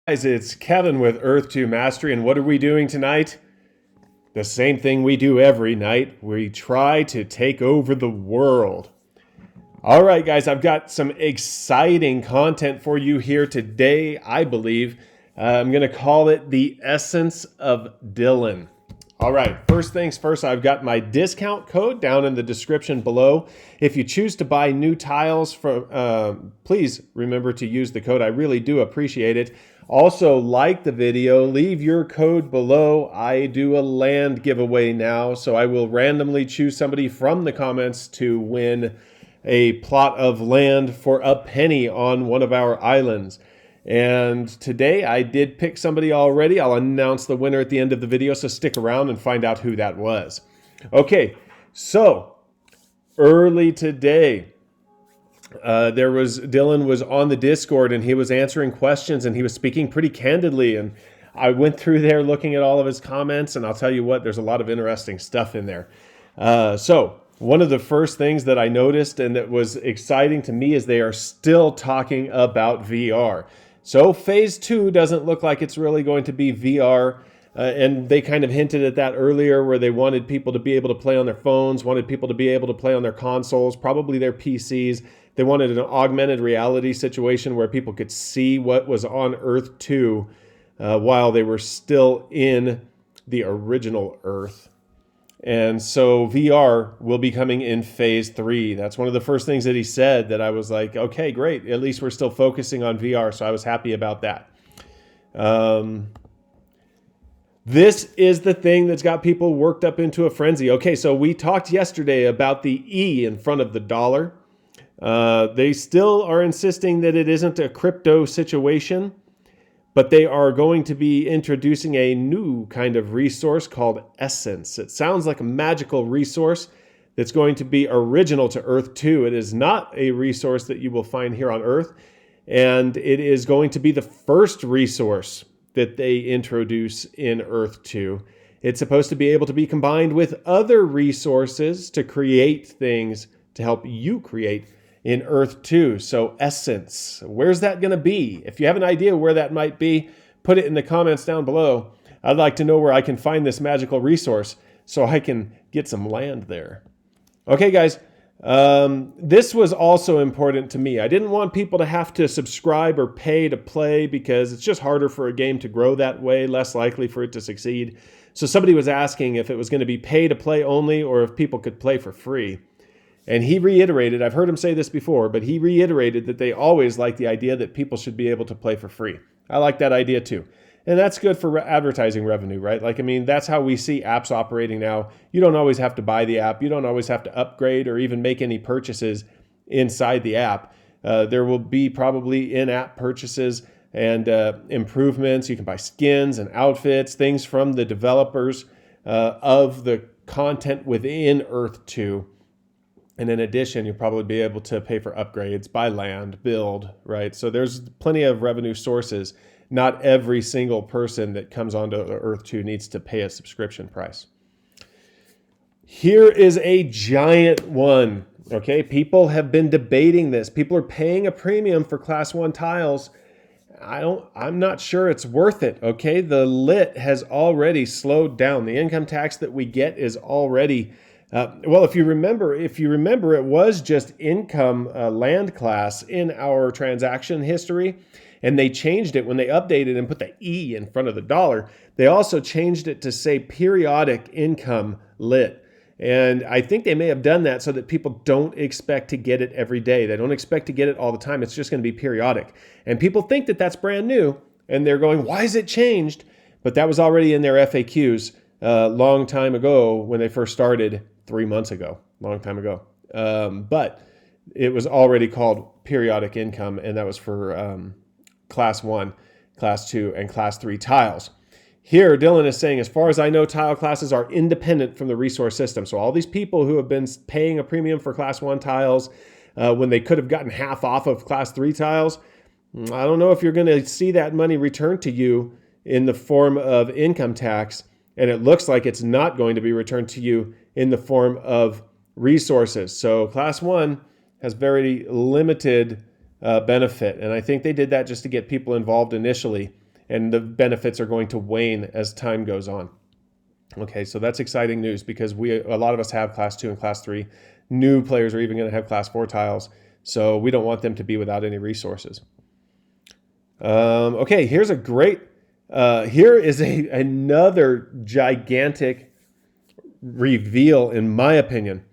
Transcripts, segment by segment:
Guys, it's Kevin with Earth 2 Mastery, and what are we doing tonight? The same thing we do every night. We try to take over the world. All right, guys, I've got some exciting content for you here today, I believe. I'm going to call it the essence of Dillon. All right, first things first, I've got my discount code down in the description below. If you choose to buy new tiles, please remember to use the code. I really do appreciate it. Also, like the video, leave your code below. I do a land giveaway now, so I will randomly choose somebody from the comments to win a plot of land for a penny on one of our islands. And today I did pick somebody already. I'll announce the winner at the end of the video, so stick around and find out who that was. Okay, so early today, Dillon was on the Discord and he was answering questions and he was speaking pretty candidly. And I went through there looking at all of his comments, and I'll tell you what, there's a lot of interesting stuff in there. So one of the first things that I noticed and that was exciting to me is they are still talking about VR. So phase 2 doesn't look like it's really going to be VR. And they kind of hinted at that earlier, where they wanted people to be able to play on their phones, wanted people to be able to play on their consoles, probably their PCs. They wanted an augmented reality situation where people could see what was on Earth 2 while they were still in the original Earth. And so VR will be coming in phase 3. That's one of the first things that he said that I was like, okay, great. At least we're still focusing on VR. So I was happy about that. This is the thing that's got people worked up into a frenzy. Okay, so we talked yesterday about the E in front of the dollar. They still are insisting that it isn't a crypto situation, but they are going to be introducing a new kind of resource called Essence. It sounds like a magical resource that's going to be original to Earth 2. It is not a resource that you will find here on Earth, and it is going to be the first resource that they introduce in Earth 2. It's supposed to be able to be combined with other resources to create things to help you create in Earth 2. So Essence, where's that going to be? If you have an idea where that might be, put it in the comments down below. I'd like to know where I can find this magical resource so I can get some land there. Okay, guys, this was also important to me. I didn't want people to have to subscribe or pay to play because it's just harder for a game to grow that way, less likely for it to succeed. So somebody was asking if it was going to be pay to play only or if people could play for free. And he reiterated, I've heard him say this before, but he reiterated that they always like the idea that people should be able to play for free. I like that idea too. And that's good for advertising revenue, right? Like, I mean, that's how we see apps operating now. You don't always have to buy the app. You don't always have to upgrade or even make any purchases inside the app. There will be probably in-app purchases and improvements. You can buy skins and outfits, things from the developers of the content within Earth 2. And in addition, you'll probably be able to pay for upgrades, buy land, build, right? So there's plenty of revenue sources. Not every single person that comes onto Earth 2 needs to pay a subscription price. Here is a giant one, okay? People have been debating this. People are paying a premium for Class 1 tiles. I'm not sure it's worth it, okay? The lit has already slowed down. The income tax that we get is already well, if you remember, it was just income land class in our transaction history, and they changed it when they updated and put the E in front of the dollar. They also changed it to say periodic income lit. And I think they may have done that so that people don't expect to get it every day. They don't expect to get it all the time. It's just going to be periodic. And people think that that's brand new, and they're going, why is it changed? But that was already in their FAQs a long time ago when they first started. 3 months ago, long time ago. But it was already called periodic income, and that was for Class 1, Class 2, and Class 3 tiles. Here, Dillon is saying, as far as I know, tile classes are independent from the resource system. So all these people who have been paying a premium for Class 1 tiles when they could have gotten half off of Class 3 tiles, I don't know if you're going to see that money returned to you in the form of income tax, and it looks like it's not going to be returned to you in the form of resources. So Class 1 has very limited benefit, and I think they did that just to get people involved initially and the benefits are going to wane as time goes on. Okay, so that's exciting news because a lot of us have class 2 and class 3. New players are even going to have class 4 tiles, so we don't want them to be without any resources. Okay, here's a great, here is another gigantic reveal, in my opinion.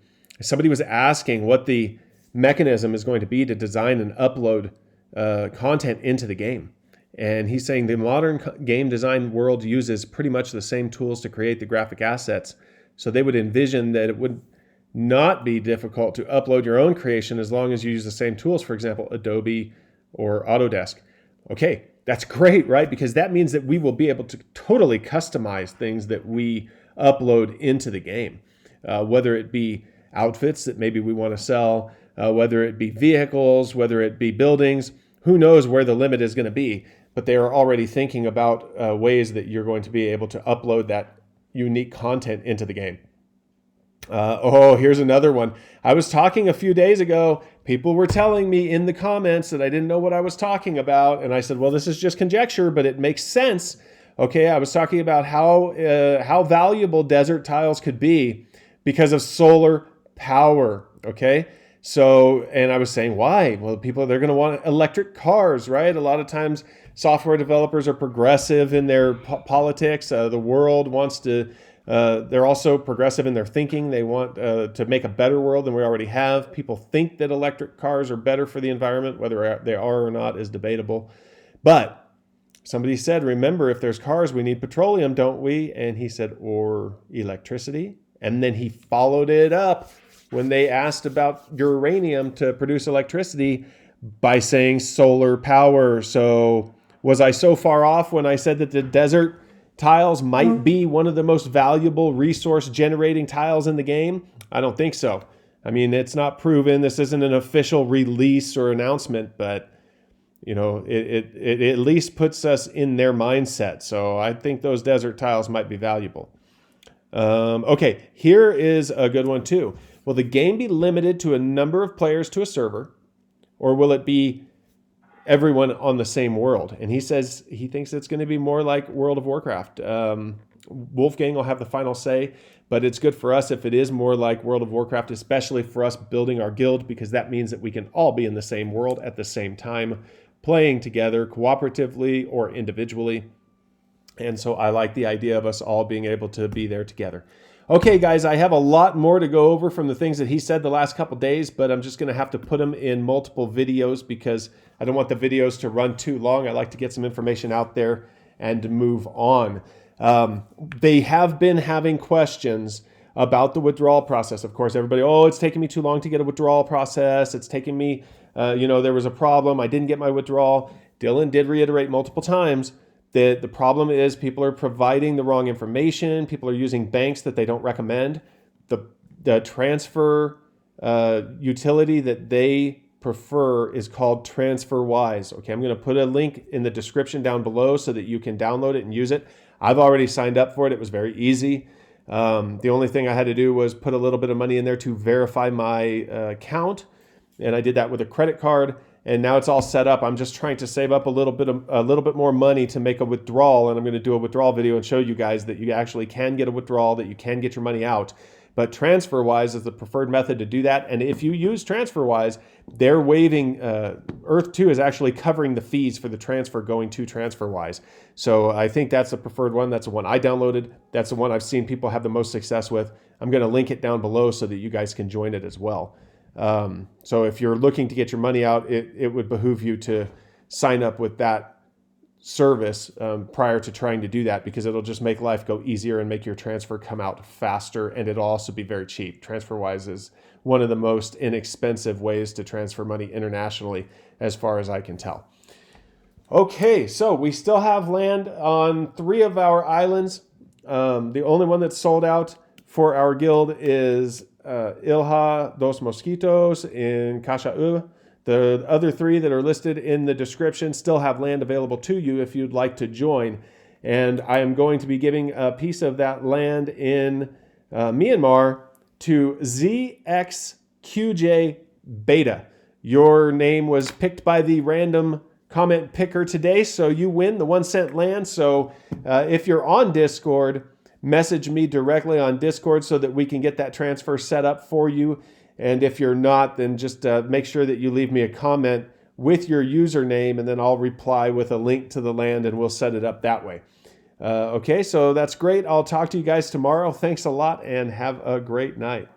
Somebody was asking what the mechanism is going to be to design and upload content into the game. And he's saying the modern game design world uses pretty much the same tools to create the graphic assets. So they would envision that it would not be difficult to upload your own creation as long as you use the same tools, for example, Adobe or Autodesk. Okay, that's great, right? Because that means that we will be able to totally customize things that we upload into the game, whether it be outfits that maybe we want to sell, whether it be vehicles, whether it be buildings. Who knows where the limit is going to be, but they are already thinking about ways that you're going to be able to upload that unique content into the game. Here's another one. I was talking a few days ago. People were telling me in the comments that I didn't know what I was talking about. And I said, well, this is just conjecture, but it makes sense. Okay, I was talking about how valuable desert tiles could be because of solar power. Okay, so, and I was saying, why? Well, they're going to want electric cars, right? A lot of times software developers are progressive in their politics. The world wants to, they're also progressive in their thinking. They want to make a better world than we already have. People think that electric cars are better for the environment. Whether they are or not is debatable. But somebody said, remember, if there's cars, we need petroleum, don't we? And he said, or electricity. And then he followed it up when they asked about uranium to produce electricity by saying solar power. So was I so far off when I said that the desert tiles might be one of the most valuable resource generating tiles in the game? I don't think so. I mean, it's not proven. This isn't an official release or announcement, but you know, it at least puts us in their mindset. So I think those desert tiles might be valuable. Okay, here is a good one too. Will the game be limited to a number of players to a server, or will it be everyone on the same world? And he says he thinks it's going to be more like World of Warcraft. Wolfgang will have the final say, but it's good for us if it is more like World of Warcraft, especially for us building our guild, because that means that we can all be in the same world at the same time, playing together cooperatively or individually. And so I like the idea of us all being able to be there together. Okay, guys, I have a lot more to go over from the things that he said the last couple days, but I'm just going to have to put them in multiple videos because I don't want the videos to run too long. I like to get some information out there and move on. They have been having questions about the withdrawal process. Of course, everybody, it's taking me too long to get a withdrawal process. It's taking me, there was a problem. I didn't get my withdrawal. Dillon did reiterate multiple times that the problem is people are providing the wrong information. People are using banks that they don't recommend. The transfer utility that they prefer is called TransferWise. Okay, I'm going to put a link in the description down below so that you can download it and use it. I've already signed up for it. It was very easy. The only thing I had to do was put a little bit of money in there to verify my account, and I did that with a credit card. And now it's all set up. I'm just trying to save up a little bit more money to make a withdrawal, and I'm going to do a withdrawal video and show you guys that you actually can get a withdrawal, that you can get your money out. But TransferWise is the preferred method to do that. And if you use TransferWise, they're waiving, Earth 2 is actually covering the fees for the transfer going to TransferWise. So I think that's the preferred one. That's the one I downloaded. That's the one I've seen people have the most success with. I'm going to link it down below so that you guys can join it as well. So if you're looking to get your money out, it would behoove you to sign up with that service prior to trying to do that, because it'll just make life go easier and make your transfer come out faster, and it'll also be very cheap. TransferWise is one of the most inexpensive ways to transfer money internationally, as far as I can tell. Okay, so we still have land on 3 of our islands. The only one that's sold out for our guild is Ilha dos Mosquitos in Cachaú. The other 3 that are listed in the description still have land available to you if you'd like to join. And I am going to be giving a piece of that land in Myanmar to ZXQJ Beta. Your name was picked by the random comment picker today, so you win the 1 cent land. So if you're on Discord, message me directly on Discord so that we can get that transfer set up for you. And if you're not, then just make sure that you leave me a comment with your username, and then I'll reply with a link to the land, and we'll set it up that way. Okay, so that's great. I'll talk to you guys tomorrow. Thanks a lot, and have a great night.